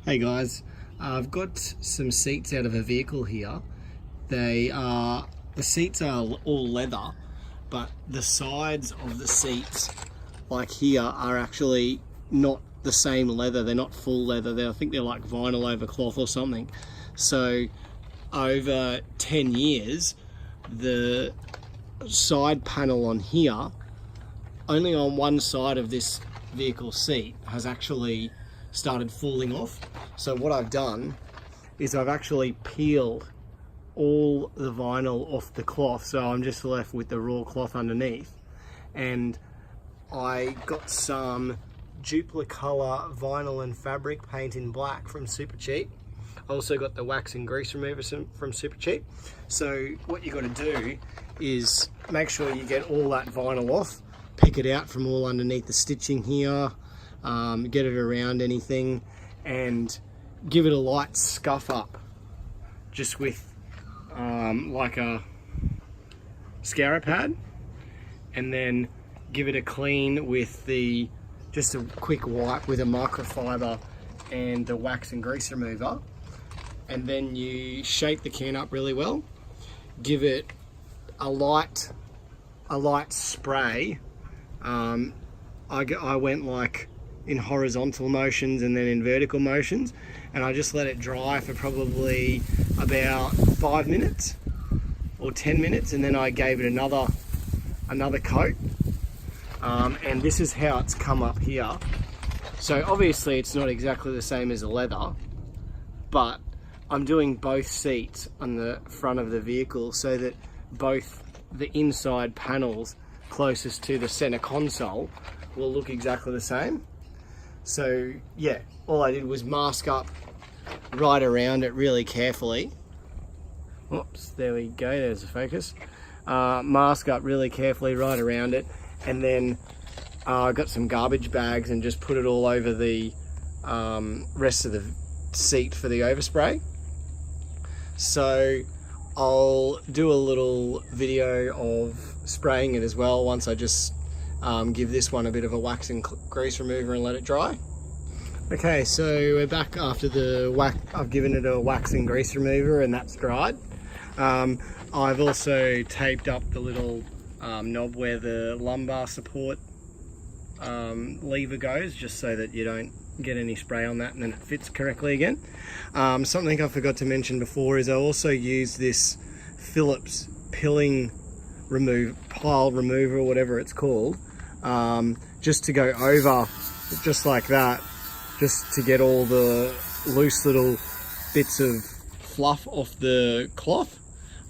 Hey guys, I've got some seats out of a vehicle here. The seats are all leather, but the sides of the seats, like here, are actually not the same leather. They're not full leather. I think they're like vinyl over cloth or something. So over 10 years, the side panel on here, only on one side of this vehicle seat, has actually started falling off. So what I've done is I've actually peeled all the vinyl off the cloth, so I'm just left with the raw cloth underneath. And I got some Dupi-Color vinyl and fabric paint in black from Super Cheap. I also got the wax and grease remover from Super Cheap. So what you got to do is make sure you get all that vinyl off, pick it out from all underneath the stitching here, get it around anything, and give it a light scuff up just with like a scourer pad, and then give it a clean with just a quick wipe with a microfiber and the wax and grease remover. And then you shape the can up really well, give it a light spray. I went like in horizontal motions and then in vertical motions, and I just let it dry for probably about 5 minutes or 10 minutes, and then I gave it another coat. And this is how it's come up here. So obviously it's not exactly the same as the leather, but I'm doing both seats on the front of the vehicle so that both the inside panels closest to the center console will look exactly the same. So yeah, all I did was mask up right around it really carefully. Oops, there we go, there's the focus. Mask up really carefully right around it, and then I got some garbage bags and just put it all over the rest of the seat for the overspray. So I'll do a little video of spraying it as well once I just give this one a bit of a wax and grease remover and let it dry. Okay, so we're back after the wax. I've given it a wax and grease remover and that's dried. I've also taped up the little knob where the lumbar support lever goes, just so that you don't get any spray on that and then it fits correctly again. Something I forgot to mention before is I also use this Phillips pile remover, or whatever it's called, just to go over, just like that, just to get all the loose little bits of fluff off the cloth.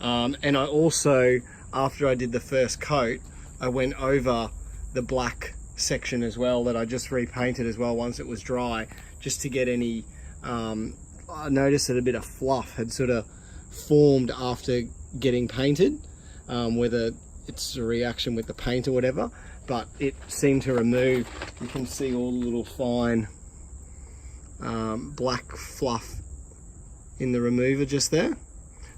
And I also, after I did the first coat, I went over the black section as well that I just repainted as well once it was dry, just to get any I noticed that a bit of fluff had sort of formed after getting painted, whether it's a reaction with the paint or whatever, but it seemed to remove. You can see all the little fine black fluff in the remover just there,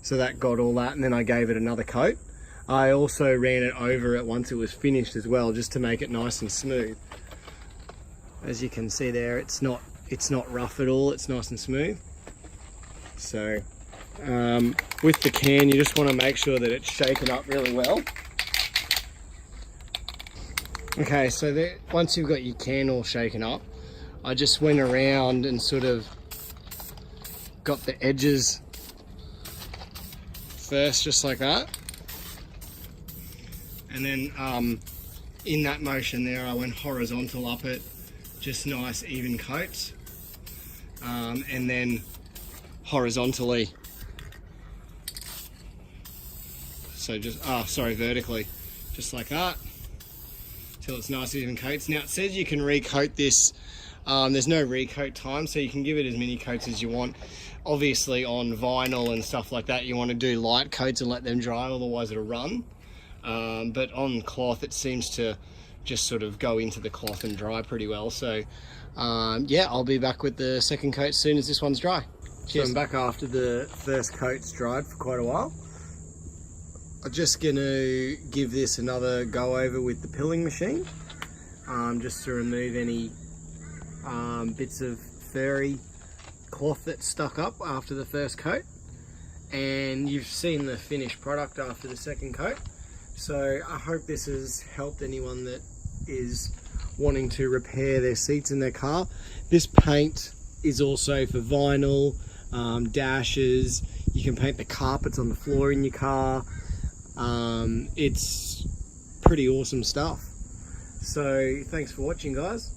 so that got all that, and then I gave it another coat. I also ran it over it once it was finished as well, just to make it nice and smooth. As you can see there, it's not rough at all, it's nice and smooth. So with the can, you just want to make sure that it's shaken up really well. Okay, so there, once you've got your can all shaken up, I just went around and sort of got the edges first, just like that. And then in that motion there, I went horizontal up it, just nice even coats, and then horizontally, so just vertically, just like that, till it's nice even coats. Now it says you can recoat this. There's no recoat time, so you can give it as many coats as you want. Obviously on vinyl and stuff like that, you want to do light coats and let them dry, otherwise it'll run. But on cloth, it seems to just sort of go into the cloth and dry pretty well. So yeah, I'll be back with the second coat as soon as this one's dry. Cheers. So I'm back after the first coat's dried for quite a while. I'm just going to give this another go over with the pilling machine, just to remove any bits of furry cloth that's stuck up after the first coat, and you've seen the finished product after the second coat. So I hope this has helped anyone that is wanting to repair their seats in their car. This paint is also for vinyl, dashes. You can paint the carpets on the floor in your car. It's pretty awesome stuff. So thanks for watching, guys.